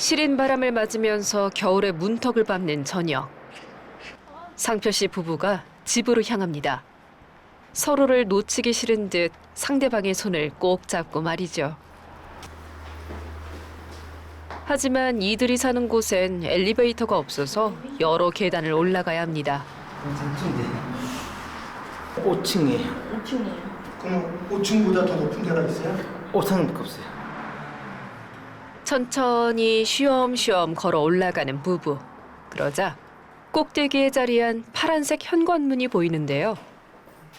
시린 바람을 맞으면서 겨울의 문턱을 밟는 저녁. 상표 씨 부부가 집으로 향합니다. 서로를 놓치기 싫은 듯 상대방의 손을 꼭 잡고 말이죠. 하지만 이들이 사는 곳엔 엘리베이터가 없어서 여러 계단을 올라가야 합니다. 5층이에요. 5층이에요. 그럼 5층보다 더 높은 데가 있어요? 5층밖에 없어요. 천천히 쉬엄쉬엄 걸어 올라가는 부부. 그러자 꼭대기에 자리한 파란색 현관문이 보이는데요.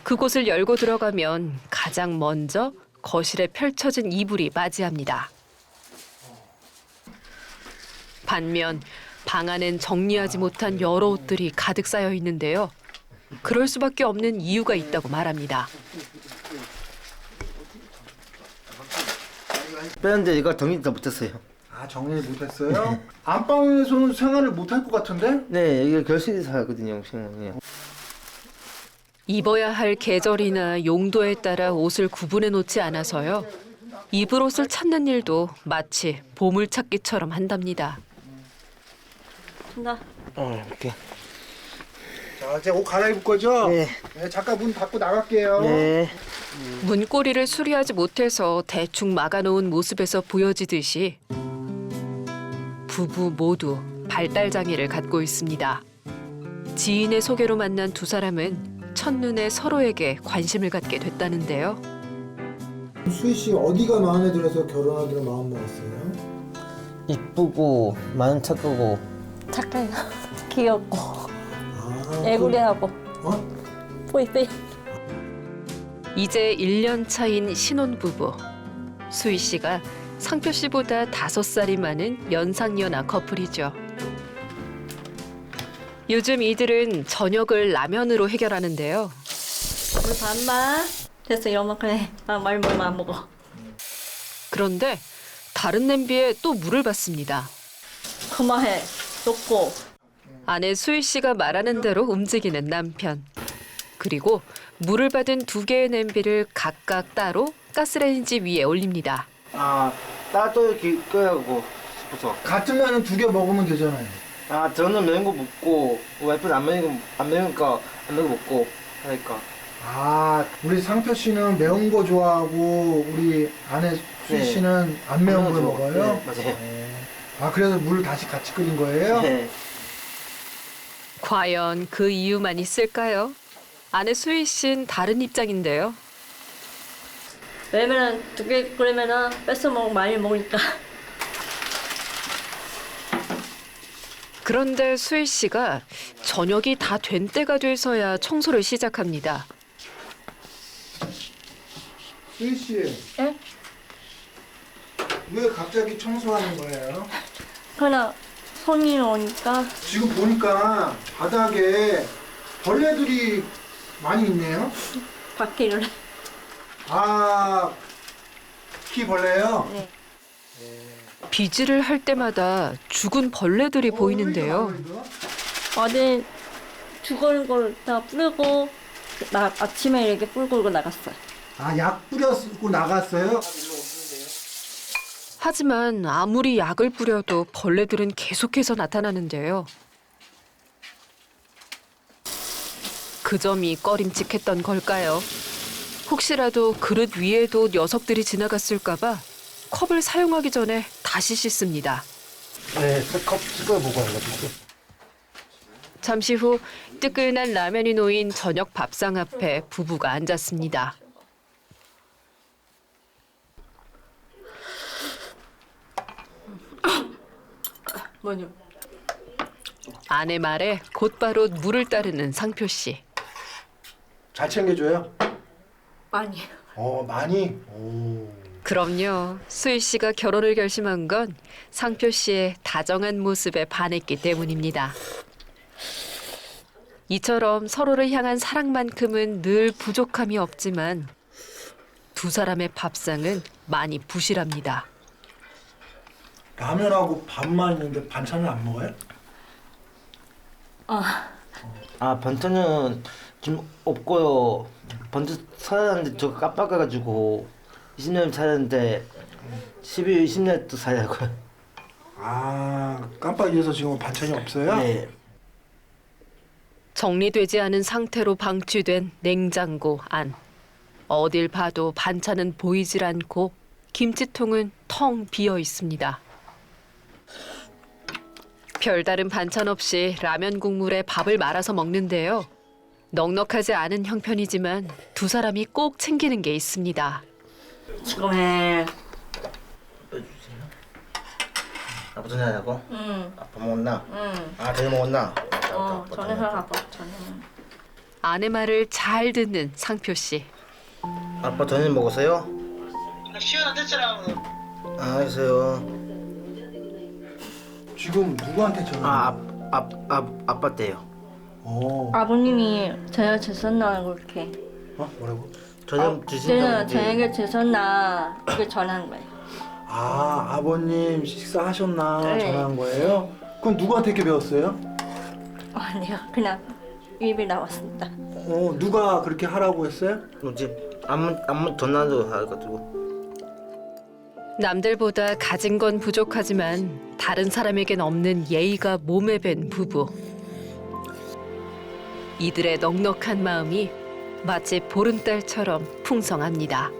그곳을 열고 들어가면 가장 먼저 거실에 펼쳐진 이불이 맞이합니다. 반면 방 안엔 정리하지 못한 여러 옷들이 가득 쌓여 있는데요. 그럴 수밖에 없는 이유가 있다고 말합니다. 빼는데 이거 정리 다 못했어요. 아, 정리를 못했어요? 안방에서는 생활을 못할 것 같은데? 네, 이게 결실에서 하거든요, 신문이. 입어야 할 계절이나 용도에 따라 옷을 구분해 놓지 않아서요. 입을 옷을 찾는 일도 마치 보물찾기처럼 한답니다. 나 이렇게. 자, 이제 옷 갈아입을 거죠? 네. 네, 잠깐 문 닫고 나갈게요. 네. 문고리를 수리하지 못해서 대충 막아놓은 모습에서 보여지듯이 부부 모두 발달장애를 갖고 있습니다. 지인의 소개로 만난 두 사람은 첫눈에 서로에게 관심을 갖게 됐다는데요. 수희 씨 어디가 마음에 들어서 결혼하기로 마음 먹었어요? 이쁘고 마음 착하고 착해요. 귀엽고 아, 애구리하고 어? 뽀이뽀이. 이제 1년 차인 신혼부부. 수희 씨가 상표 씨보다 5살이 많은 연상연하 커플이죠. 요즘 이들은 저녁을 라면으로 해결하는데요. 물 반만 됐어. 이만큼 해. 나 말 먹으면 안 먹어. 그런데 다른 냄비에 또 물을 받습니다. 그만해. 놓고. 아내 수희 씨가 말하는 대로 움직이는 남편. 그리고 물을 받은 2개의 냄비를 각각 따로 가스레인지 위에 올립니다. 아, 따도 이렇게 끓여고 싶어서. 같은 면은 2개 먹으면 되잖아요. 아, 저는 매운 거 먹고 와이프는 안 매우니까 안 매운 거 먹고 하니까. 아, 우리 상표 씨는 매운 거 좋아하고 우리 아내 수희 네. 씨는 안 매운 걸 거 먹어요? 네, 맞아요. 아, 그래서 물을 다시 같이 끓인 거예요? 네. 과연 그 이유만 있을까요? 아내 수희 씨는 다른 입장인데요. 왜냐면 2개 끓이면은 뺏어 먹고 많이 먹으니까. 그런데 수희 씨가 저녁이 다 된 때가 돼서야 청소를 시작합니다. 수희 씨, 예? 왜 갑자기 청소하는 거예요? 그냥 손이 오니까 지금 보니까 바닥에 벌레들이 많이 있네요. 바퀴를. 아, 키 벌레요? 네. 비질을 할 때마다 죽은 벌레들이 보이는데요. 어제 죽은 걸 다 뿌리고 나 아침에 이렇게 뿌리고 나갔어요. 아, 약 뿌려쓰고 나갔어요? 하지만 아무리 약을 뿌려도 벌레들은 계속해서 나타나는데요. 그 점이 꺼림칙했던 걸까요? 혹시라도 그릇 위에도 녀석들이 지나갔을까봐 컵을 사용하기 전에 다시 씻습니다. 네, 컵 씻어보고 하려고. 잠시 후 뜨끈한 라면이 놓인 저녁 밥상 앞에 부부가 앉았습니다. 뭐냐? 아내 말에 곧바로 물을 따르는 상표 씨. 잘 챙겨줘요? 많이. 많이? 오. 그럼요. 수희 씨가 결혼을 결심한 건 상표 씨의 다정한 모습에 반했기 때문입니다. 이처럼 서로를 향한 사랑만큼은 늘 부족함이 없지만 두 사람의 밥상은 많이 부실합니다. 라면하고 밥만 있는데 반찬을 안 먹어요? 아, 반찬은 좀 없고요. 먼저 사야 하는데 저 깜빡해가지고 20년 사야 하는데 12, 20년 또 사야 하고요. 아, 깜빡이어서 지금 반찬이 없어요? 네. 정리되지 않은 상태로 방치된 냉장고 안. 어딜 봐도 반찬은 보이질 않고 김치통은 텅 비어 있습니다. 별다른 반찬 없이 라면 국물에 밥을 말아서 먹는데요. 넉넉하지 않은 형편이지만 두 사람이 꼭 챙기는 게 있습니다. 지금 해. 아빠 전화하냐고? 응. 아빠 먹었나? 응. 아, 저녁 먹었나? 전에서 아빠 전에. 아내 말을 잘 듣는 상표 씨. 아빠 저녁 먹었어요? 시간 안 됐잖아. 아, 알겠어요. 지금 누구한테 전화? 아빠 때요. 아버님이 저녁 드셨나 그렇게. 뭐라고? 저녁 드신다고. 저녁에 드셨나 이게 전화한 거예요. 아, 아버님 식사하셨나 네. 전화한 거예요? 그럼 누구한테 이렇게 배웠어요? 아니요, 그냥 입이 나왔습니다. 누가 그렇게 하라고 했어요? 뭐지? 아무 전화도 해가지고. 남들보다 가진 건 부족하지만 다른 사람에겐 없는 예의가 몸에 밴 부부. 이들의 넉넉한 마음이 마치 보름달처럼 풍성합니다.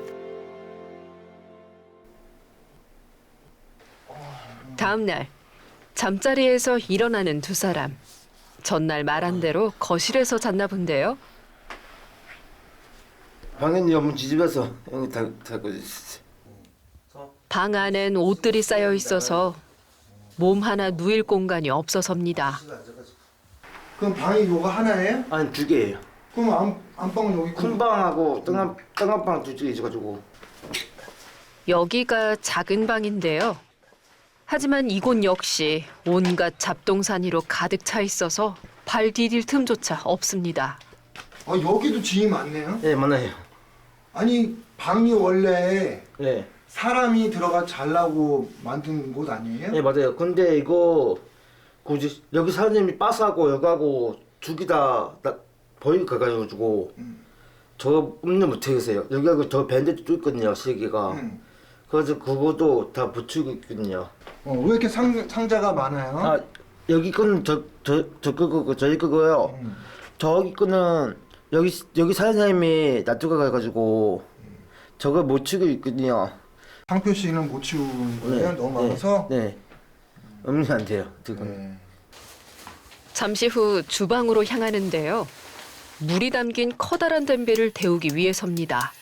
다음 날 잠자리에서 일어나는 두 사람. 전날 말한 대로 거실에서 잤나 본데요. 방현이 엄마 뒤집어서 여기 자고 있어. 방 안엔 옷들이 쌓여 있어서 몸 하나 누일 공간이 없어서입니다. 그럼 방이 요거 하나예요? 아니 2개예요. 그럼 안방은 여기 큰 방하고 땅한방 2개 있어가지고. 여기가 작은 방인데요. 하지만 이곳 역시 온갖 잡동사니로 가득 차 있어서 발 디딜 틈조차 없습니다. 여기도 짐이 많네요. 네, 많아요. 아니, 방이 원래 네. 사람이 들어가 자려고 만든 곳 아니에요? 네, 맞아요. 근데 이거 굳이 여기 사장님이 빠스하고 여기하고 두 개 다 버리고 가가지고 저거 없는 못하겠어요. 여기하고 저 밴드도 또 있거든요, 3개가. 그래서 그것도 다 붙이고 있거든요. 왜 이렇게 상자가 많아요? 아, 여기 거는 저 그거고 저기 그거요. 저기 거는 여기 사장님이 놔두고 가가지고 저걸 못 치고 있거든요. 상표 씨는 못 치운 거예요? 너무 많아서? 네. 없는 안 돼요. 그건. 잠시 후 주방으로 향하는데요. 물이 담긴 커다란 냄비를 데우기 위해서입니다.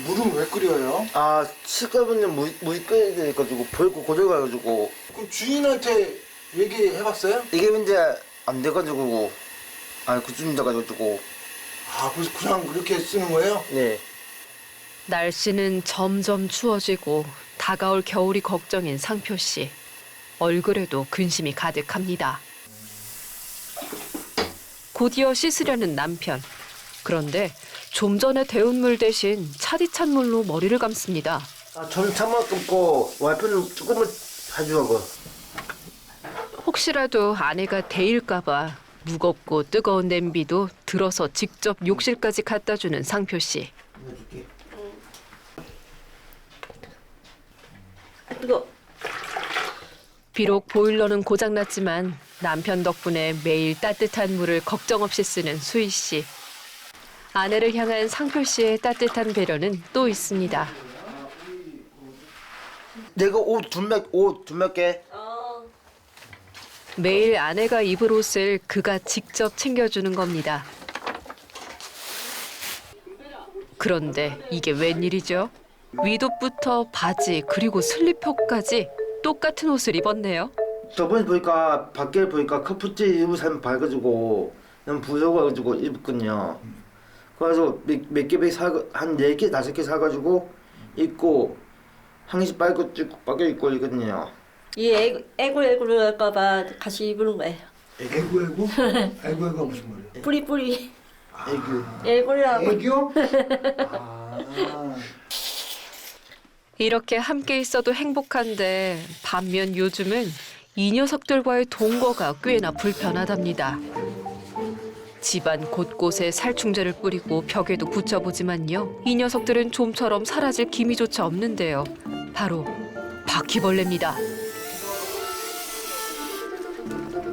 물은 왜 끓여요? 아, 식구분들 물이 끓여야 돼가지고 벌고 고정해가지고 그럼 주인한테 얘기해봤어요? 이게 문제 안 돼가지고 그쯤 돼가지고 그래서 그냥 그렇게 쓰는 거예요? 네. 날씨는 점점 추워지고 다가올 겨울이 걱정인 상표 씨. 얼굴에도 근심이 가득합니다. 곧이어 씻으려는 남편. 그런데 좀 전에 데운 물 대신 차디찬 물로 머리를 감습니다. 저는 찬물 끓고 와이프는 조금만 해주라고. 혹시라도 아내가 데일까 봐 무겁고 뜨거운 냄비도 들어서 직접 욕실까지 갖다 주는 상표 씨. 해줄게. 이거 비록 보일러는 고장났지만 남편 덕분에 매일 따뜻한 물을 걱정 없이 쓰는 수희 씨. 아내를 향한 상표 씨의 따뜻한 배려는 또 있습니다. 내가 옷 두 몇 개. 매일 아내가 입을 옷을 그가 직접 챙겨주는 겁니다. 그런데 이게 웬일이죠? 위독부터 바지 그리고 슬리퍼까지 똑같은 옷을 입었네요. 저번에 보니까 밖에 보니까 커프티 입은 사람 봐가지고 너무 부러워가지고 입었거든요. 그래서 몇 개 한 4개, 5개 사가지고 입고 한 개씩 빨고 밖에 입고 있거든요. 이 애굴 할까봐 같이 입는 거예요. 애구? 애구가 무슨 말이에요? 뿌리. 애교. 애굴이라고. 애교? 이렇게 함께 있어도 행복한데 반면 요즘은 이 녀석들과의 동거가 꽤나 불편하답니다. 집안 곳곳에 살충제를 뿌리고 벽에도 붙여보지만요. 이 녀석들은 좀처럼 사라질 기미조차 없는데요. 바로 바퀴벌레입니다.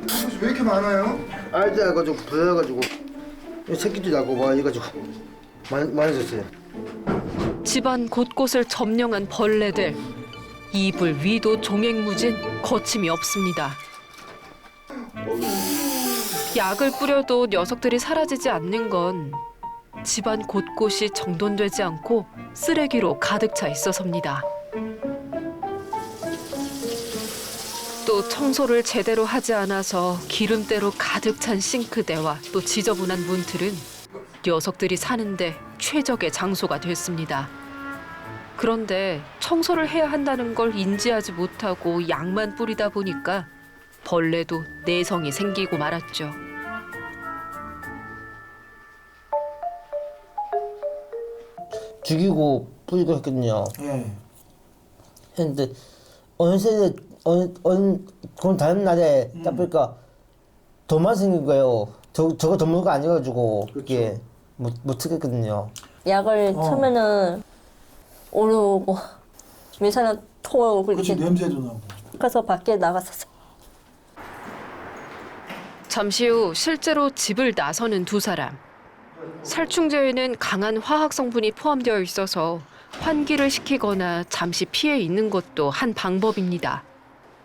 상표 씨왜 이렇게 많아요? 알지 해가지고 부여가지고 새끼도 나고 막 해가지고 많아졌어요. 집안 곳곳을 점령한 벌레들. 이불 위도 종횡무진, 거침이 없습니다. 약을 뿌려도 녀석들이 사라지지 않는 건 집안 곳곳이 정돈되지 않고 쓰레기로 가득 차 있어서입니다. 또 청소를 제대로 하지 않아서 기름때로 가득 찬 싱크대와 또 지저분한 문틀은 녀석들이 사는데 최적의 장소가 됐습니다. 그런데 청소를 해야 한다는 걸 인지하지 못하고 약만 뿌리다 보니까 벌레도 내성이 생기고 말았죠. 죽이고 뿌리고 했거든요. 예. 했는데 그럼 다른 날에 딱 보니까 더만 생긴 거예요. 저거 전문가 아니어가지고 그게 못 쓰겠거든요. 약을 쳐면은 오르고 미사는 토하고 그렇지, 그렇게 냄새도 나고. 그래서 밖에 나갔었어. 잠시 후 실제로 집을 나서는 두 사람. 살충제에는 강한 화학 성분이 포함되어 있어서 환기를 시키거나 잠시 피해 있는 것도 한 방법입니다.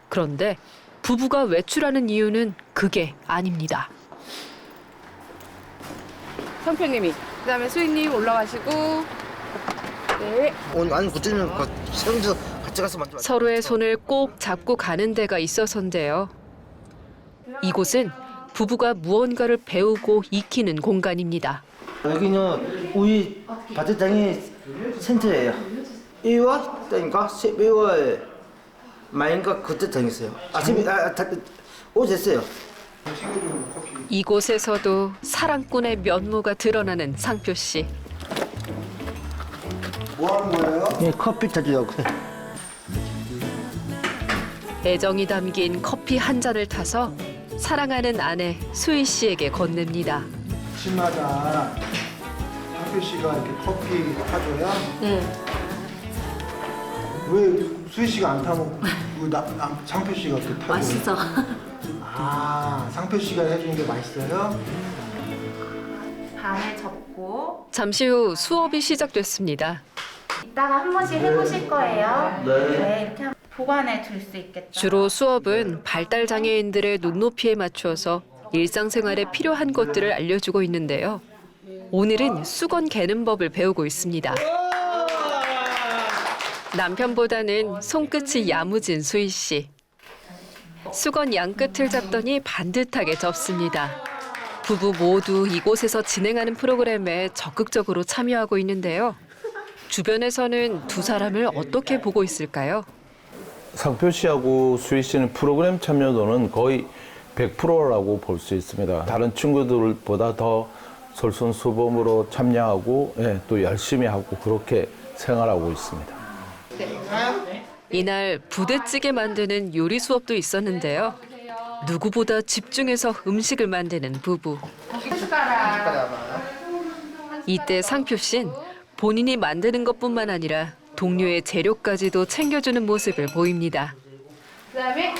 그런데 부부가 외출하는 이유는 그게 아닙니다. 선생님이 그다음에 수익님 올라가시고 네. 오늘 아니 그때는 세운데서 같이 가서 만져. 서로의 손을 꼭 잡고 가는 데가 있어서인데요. 이곳은 부부가 무언가를 배우고 익히는 공간입니다. 여기는 우리 바트장이 센터예요. 1월 때인가 12월 말인가 그때 다녔어요. 아침에 오셨어요. 이곳에서도 사랑꾼의 면모가 드러나는 상표 씨. 뭐 하는 거예요? 예, 커피 타주려고. 애정이 담긴 커피 한 잔을 타서 사랑하는 아내 수희 씨에게 건넵니다. 아침마다 상표 씨가 이렇게 커피 타줘요? 네. 왜 수희 씨가 안 타먹고 상표 씨가 이렇게 타줘요? 맛있어. 아, 상표 씨가 해주는 게 맛있어요? 밤에 접고 잠시 후 수업이 시작됐습니다. 이따가 한 번씩 해보실 거예요. 네. 이렇게 보관해 둘 수 있겠죠. 주로 수업은 발달 장애인들의 눈높이에 맞추어서 일상생활에 필요한 것들을 알려주고 있는데요. 오늘은 수건 개는 법을 배우고 있습니다. 남편보다는 손끝이 야무진 수희 씨. 수건 양끝을 잡더니 반듯하게 접습니다. 부부 모두 이곳에서 진행하는 프로그램에 적극적으로 참여하고 있는데요. 주변에서는 두 사람을 어떻게 보고 있을까요? 상표 씨하고 수희 씨는 프로그램 참여도는 거의 100%라고 볼 수 있습니다. 다른 친구들보다 더 솔선수범으로 참여하고 또 열심히 하고 그렇게 생활하고 있습니다. 이날 부대찌개 만드는 요리 수업도 있었는데요. 누구보다 집중해서 음식을 만드는 부부. 이때 상표 씨는 본인이 만드는 것뿐만 아니라 동료의 재료까지도 챙겨주는 모습을 보입니다. 그다음에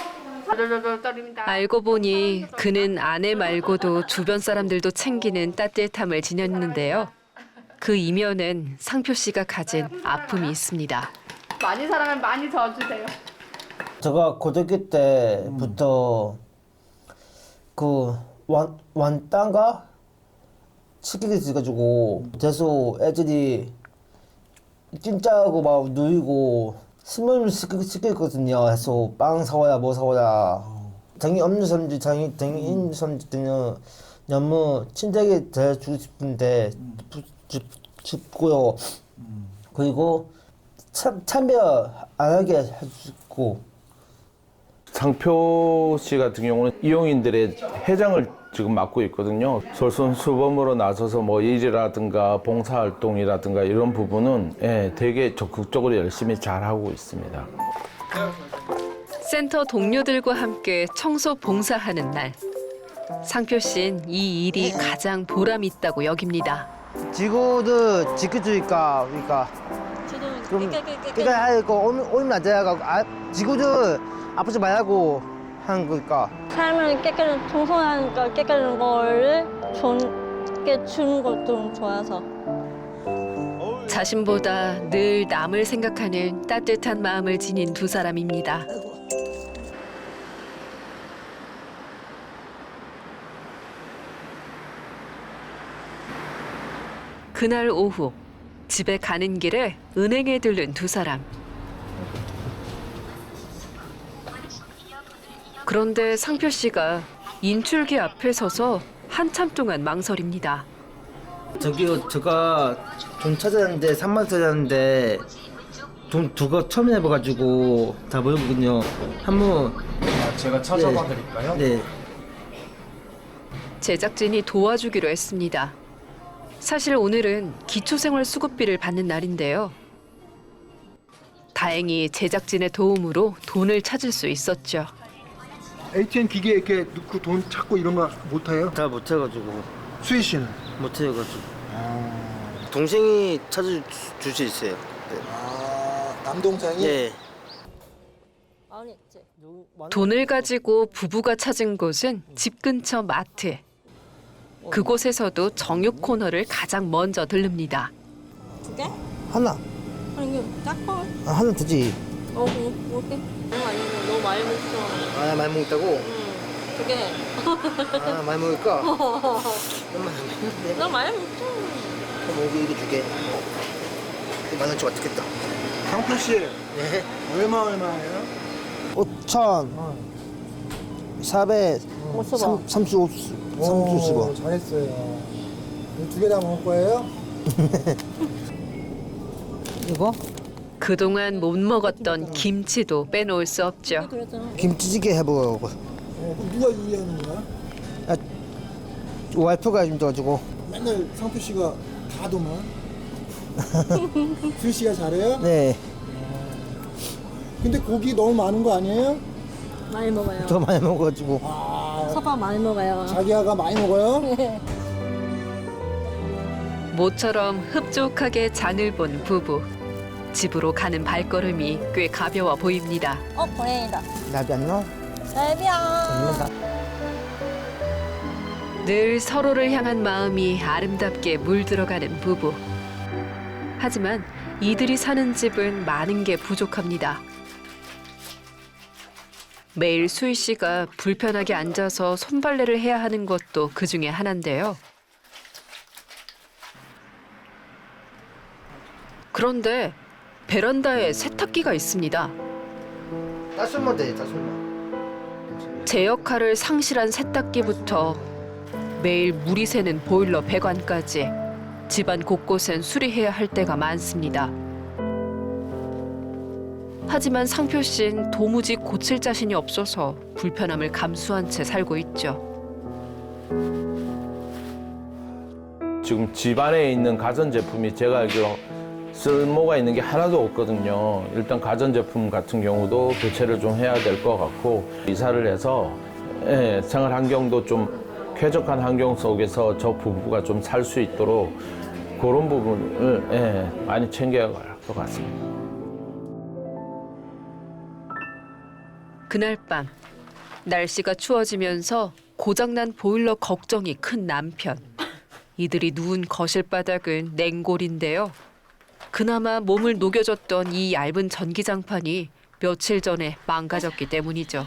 돌돌돌 떨입니다. 알고 보니 그는 아내 말고도 주변 사람들도 챙기는 따뜻함을 지녔는데요. 그 이면엔 상표 씨가 가진 아픔이 있습니다. 많이 사랑하면 많이 더 주세요. 제가 고등학교 때부터 그 완땅가 시키게 돼가지고 계속 애들이 찐짜고 막 누이고 스물 시켰거든요. 해서 빵 사와라 뭐 사와라. 장애 없는 사람들 장애 있는 사람들은 너무 친절하게 대해주고 싶은데 줍고요. 그리고 참여 안 하게 해주고. 상표 씨 같은 경우는 이용인들의 회장을 지금 맡고 있거든요. 솔선수범으로 나서서 뭐 일이라든가 봉사활동이라든가 이런 부분은 되게 적극적으로 열심히 잘하고 있습니다. 센터 동료들과 함께 청소 봉사하는 날. 상표 씨는 이 일이 가장 보람 있다고 여깁니다. 지구도 지켜주니까 그러니까 그럼 그러니까 이거 오면 안 돼요. 지구를 아프지 말라고 하는 거니까. 삶을 깨끗한 청소하니까 깨끗한 거를 좋게 주는 것도 좋아서. 자신보다 늘 남을 생각하는 따뜻한 마음을 지닌 두 사람입니다. 그날 오후 집에 가는 길에 은행에 들른 두 사람. 그런데 상표 씨가 인출기 앞에 서서 한참 동안 망설입니다. 저기요, 제가 돈 찾았는데 3만 찾았는데 돈 두고 처음 해봐가지고 다 모르거든요. 한번 제가 찾아봐 드릴까요? 네. 제작진이 도와주기로 했습니다. 사실 오늘은 기초생활수급비를 받는 날인데요. 다행히 제작진의 도움으로 돈을 찾을 수 있었죠. ATM 기계에 이렇게 넣고 돈 찾고 이런 거 못해요? 잘 못해가지고 수희 씨는? 못해가지고 동생이 찾아줄 수 있어요. 네. 남동생이? 예. 아니, 이제. 돈을 가지고 부부가 찾은 곳은 집 근처 마트. 그곳에서도 정육 코너를 가장 먼저 들릅니다. 두 개? 하나. 아니, 이거 작고. 하나 되지. 그렇게. 너무 많이 먹어. 너무 많이 먹어. 아, 많이 먹다고? 두 개. 아, 많이 먹을까? 너무 많이 먹는데. 너무 많이 먹죠. 뭐 이거 두 개. 10,000원치 맞겠다. 상표 씨 네. 얼마예요? 5,000. 400. 50원. 35. 잘했어요. 두 개 다 먹을 거예요? 이거? 그동안 못 먹었던 김치도 빼놓을 수 없죠. 그랬잖아. 김치찌개 해보려고. 그럼 누가 이해하는 거야? 와이프가 좀 도와주고. 맨날 상표 씨가 다 도만. 수희 씨가 잘해요? 네. 근데 고기 너무 많은 거 아니에요? 많이 먹어요. 더 많이 먹어가지고. 섭밥 많이 먹어요. 자기야가 많이 먹어요? 모처럼 흡족하게 장을 본 부부. 집으로 가는 발걸음이 꽤 가벼워 보입니다. 보내이다. 나비 안 넣어? 애비야. 늘 서로를 향한 마음이 아름답게 물들어가는 부부. 하지만 이들이 사는 집은 많은 게 부족합니다. 매일 수희 씨가 불편하게 앉아서 손빨래를 해야 하는 것도 그 중에 하나인데요. 그런데 베란다에 세탁기가 있습니다. 따스면 돼, 따스면. 제 역할을 상실한 세탁기부터 매일 물이 새는 보일러 배관까지 집안 곳곳엔 수리해야 할 때가 많습니다. 하지만 상표 씨는 도무지 고칠 자신이 없어서 불편함을 감수한 채 살고 있죠. 지금 집안에 있는 가전제품이 제가 알기로 쓸모가 있는 게 하나도 없거든요. 일단 가전제품 같은 경우도 교체를 좀 해야 될 것 같고, 이사를 해서 생활 환경도 좀 쾌적한 환경 속에서 저 부부가 좀 살 수 있도록 그런 부분을 많이 챙겨야 할 것 같습니다. 그날 밤 날씨가 추워지면서 고장난 보일러 걱정이 큰 남편. 이들이 누운 거실 바닥은 냉골인데요. 그나마 몸을 녹여줬던 이 얇은 전기장판이 며칠 전에 망가졌기 때문이죠.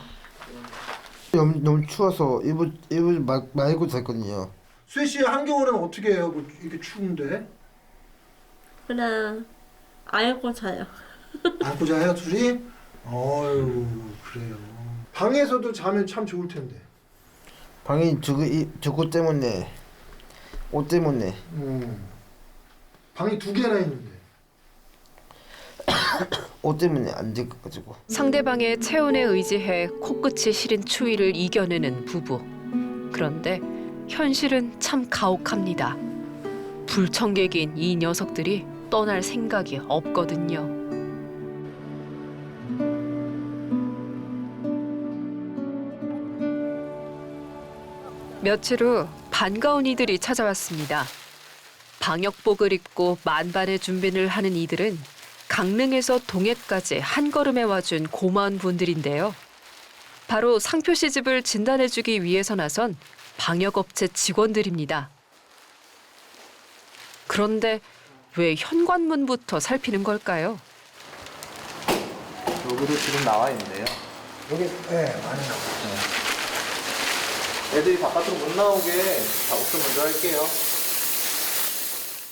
너무 추워서 이불 말고 잤거든요. 수희 씨 한겨울에는 어떻게 해요? 이렇게 추운데? 그냥 알고 자요. 안고 자요 둘이? 어유 그래요. 방에서도 자면 참 좋을 텐데. 방이 저거 때문에, 옷 때문에. 방이 두 개나 있는데. 옷 때문에 안 돼가지고. 상대방의 체온에 의지해 코끝이 시린 추위를 이겨내는 부부. 그런데 현실은 참 가혹합니다. 불청객인 이 녀석들이 떠날 생각이 없거든요. 며칠 후 반가운 이들이 찾아왔습니다. 방역복을 입고 만반의 준비를 하는 이들은 강릉에서 동해까지 한 걸음에 와준 고마운 분들인데요. 바로 상표 씨 집을 진단해주기 위해서 나선 방역업체 직원들입니다. 그런데 왜 현관문부터 살피는 걸까요? 여기도 지금 나와 있는데요. 여기 많이 나와요. 애들이 바깥으로 못 나오게 작업도 먼저 할게요.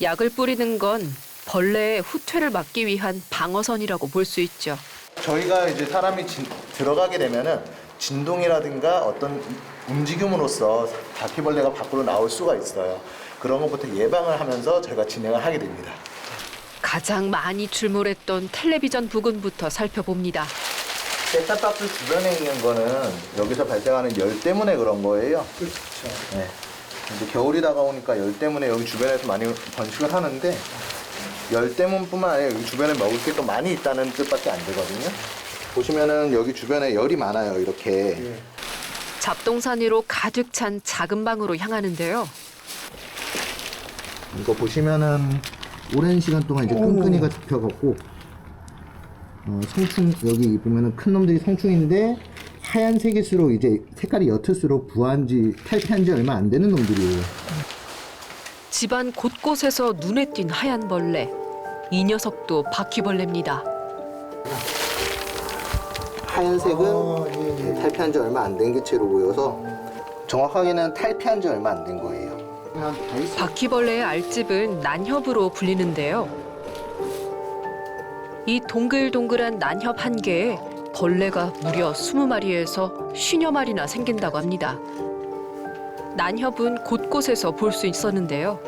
약을 뿌리는 건 벌레의 후퇴를 막기 위한 방어선이라고 볼 수 있죠. 저희가 이제 사람이 들어가게 되면은 진동이라든가 어떤 움직임으로써 바퀴벌레가 밖으로 나올 수가 있어요. 그런 것부터 예방을 하면서 저희가 진행을 하게 됩니다. 가장 많이 출몰했던 텔레비전 부근부터 살펴봅니다. 셋탑박스 주변에 있는 거는 여기서 발생하는 열 때문에 그런 거예요. 그렇죠. 네. 이제 겨울이 다가오니까 열 때문에 여기 주변에서 많이 번식을 하는데 열 때문뿐만 아니라 여기 주변에 먹을 게 또 많이 있다는 뜻밖에 안 되거든요. 보시면은 여기 주변에 열이 많아요. 이렇게. 잡동산 위로 가득 찬 작은 방으로 향하는데요. 이거 보시면은 오랜 시간 동안 이제 끈끈이가 잡혀갖고 성충 여기 보면은 큰 놈들이 성충인데 하얀색일수록 이제 색깔이 옅을수록 부화한지 탈피한지 얼마 안 되는 놈들이에요. 집안 곳곳에서 눈에 띈 하얀 벌레. 이 녀석도 바퀴벌레입니다. 하얀색은 탈피한 지 얼마 안 된 개체로 보여서 정확하게는 탈피한 지 얼마 안 된 거예요. 바퀴벌레의 알집은 난협으로 불리는데요. 이 동글동글한 난협 한 개에 벌레가 무려 20마리에서 50여 마리나 생긴다고 합니다. 난협은 곳곳에서 볼 수 있었는데요.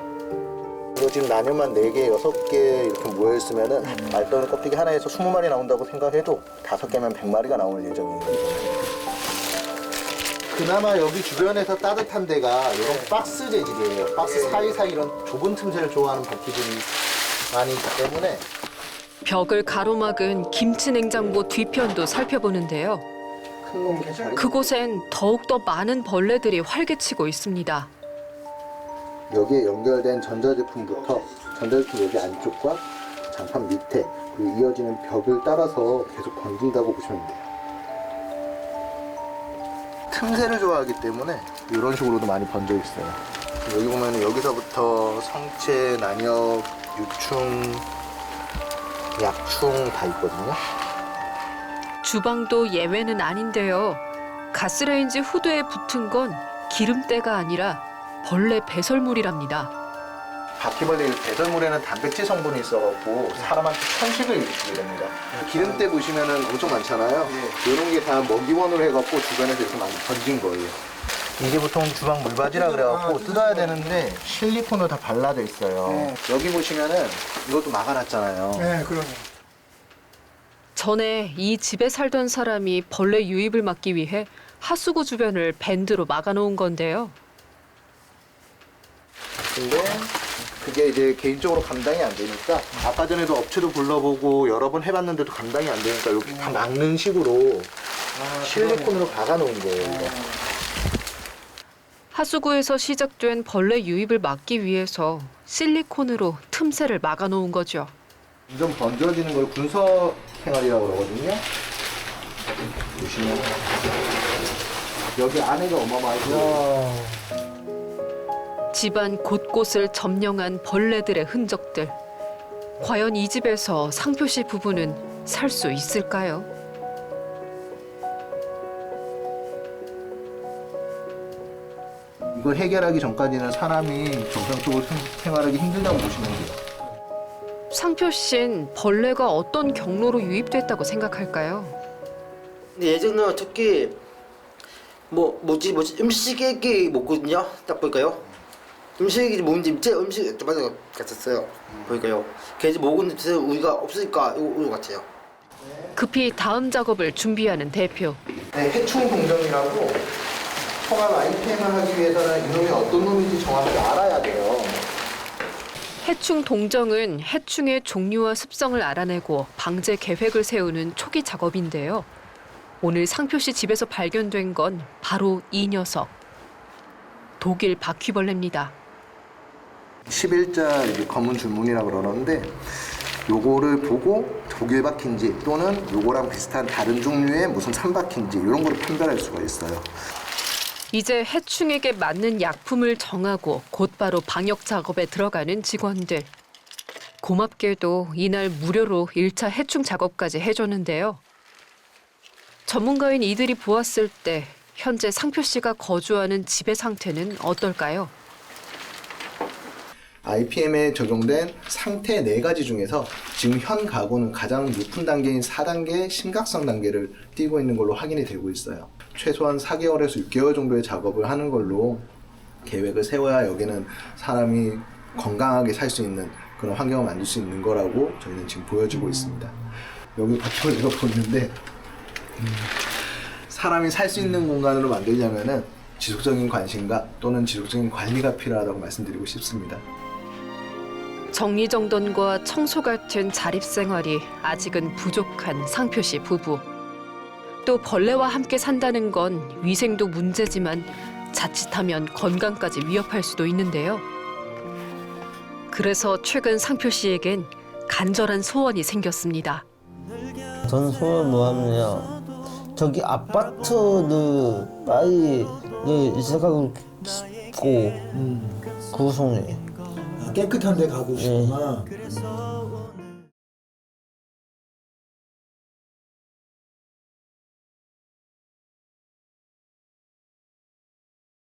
이거 지금 난염만 4개, 6개 이렇게 모여있으면은 알떠는 껍데기 하나에서 20마리 나온다고 생각해도 5개면 100마리가 나올 예정입니다. 그나마 여기 주변에서 따뜻한 데가 이런 박스 재질이에요. 박스 사이사이 이런 좁은 틈새를 좋아하는 바퀴들이 많이 있기 때문에 벽을 가로막은 김치 냉장고 뒤편도 살펴보는데요. 큰 놈들 잘 그곳엔 더욱더 많은 벌레들이 활개치고 있습니다. 여기에 연결된 전자제품부터 전자제품 여기 안쪽과 장판 밑에 그리고 이어지는 벽을 따라서 계속 번진다고 보시면 돼요. 틈새를 좋아하기 때문에 이런 식으로도 많이 번져 있어요. 여기 보면 여기서부터 성체, 난엽, 유충, 약충 다 있거든요. 주방도 예외는 아닌데요. 가스레인지 후드에 붙은 건 기름때가 아니라 벌레 배설물이랍니다. 바퀴벌레 배설물에는 단백질 성분이 있어갖고 사람한테 천식을 일으키게 됩니다. 기름때 보시면은 엄청 많잖아요. 이런 게 다 먹이원으로 해갖고 주변에서 이렇게 많이 번진 거예요. 이게 보통 주방 물바지라 그래갖고 뜯어야 되는데 실리콘으로 다 발라져 있어요. 여기 보시면은 이것도 막아놨잖아요. 네, 그러네. 전에 이 집에 살던 사람이 벌레 유입을 막기 위해 하수구 주변을 밴드로 막아놓은 건데요. 근데 그게 이제 개인적으로 감당이 안 되니까 아까 전에도 업체도 불러보고 여러 번 해봤는데도 감당이 안 되니까 이렇게 다 막는 식으로 실리콘으로 박아놓은 거예요. 이거. 하수구에서 시작된 벌레 유입을 막기 위해서 실리콘으로 틈새를 막아놓은 거죠. 점점 번져지는 걸 군서 생활이라고 그러거든요. 보시면 여기 안에가 어마어마하죠. 집안 곳곳을 점령한 벌레들의 흔적들. 과연 이 집에서 상표 씨 부부는 살 수 있을까요? 이걸 해결하기 전까지는 사람이 정상적으로 생활하기 힘들다고 보시면 돼요. 상표 씨는 벌레가 어떤 경로로 유입됐다고 생각할까요? 근데 예전에 특히 뭐지 음식이 먹거든요. 딱 보니까요. 음식이 뭔지 제 음식 맞아 같았어요. 보니까요. 걔지 먹었는데 우리가 없으니까 이거 같아요. 급히 다음 작업을 준비하는 대표. 네, 해충 동정이라고 통합 아이템을 하기 위해서는 이놈이 어떤 놈인지 정확히 알아야 돼요. 해충 동정은 해충의 종류와 습성을 알아내고 방제 계획을 세우는 초기 작업인데요. 오늘 상표 씨 집에서 발견된 건 바로 이 녀석. 독일 바퀴벌레입니다. 11자 검은 줄무늬라고 그러는데 요거를 보고 독일 박힌지 또는 요거랑 비슷한 다른 종류의 무슨 산박힌지 이런 거를 판별할 수가 있어요. 이제 해충에게 맞는 약품을 정하고 곧바로 방역 작업에 들어가는 직원들. 고맙게도 이날 무료로 1차 해충 작업까지 해줬는데요. 전문가인 이들이 보았을 때 현재 상표 씨가 거주하는 집의 상태는 어떨까요? IPM에 적용된 상태 4가지 중에서 지금 현 가구는 가장 높은 단계인 4단계 심각성 단계를 띄고 있는 걸로 확인이 되고 있어요. 최소한 4개월에서 6개월 정도의 작업을 하는 걸로 계획을 세워야 여기는 사람이 건강하게 살 수 있는 그런 환경을 만들 수 있는 거라고 저희는 지금 보여주고 있습니다. 여기 바퀴벌레가 보이는데 사람이 살 수 있는 공간으로 만들려면은 지속적인 관심과 또는 지속적인 관리가 필요하다고 말씀드리고 싶습니다. 정리정돈과 청소 같은 자립생활이 아직은 부족한 상표 씨 부부. 또 벌레와 함께 산다는 건 위생도 문제지만 자칫하면 건강까지 위협할 수도 있는데요. 그래서 최근 상표 씨에겐 간절한 소원이 생겼습니다. 저는 소원 뭐하면요, 저기 아파트를 빨리 이사가고 싶고 구성해. 깨끗한 데 가고 싶구나.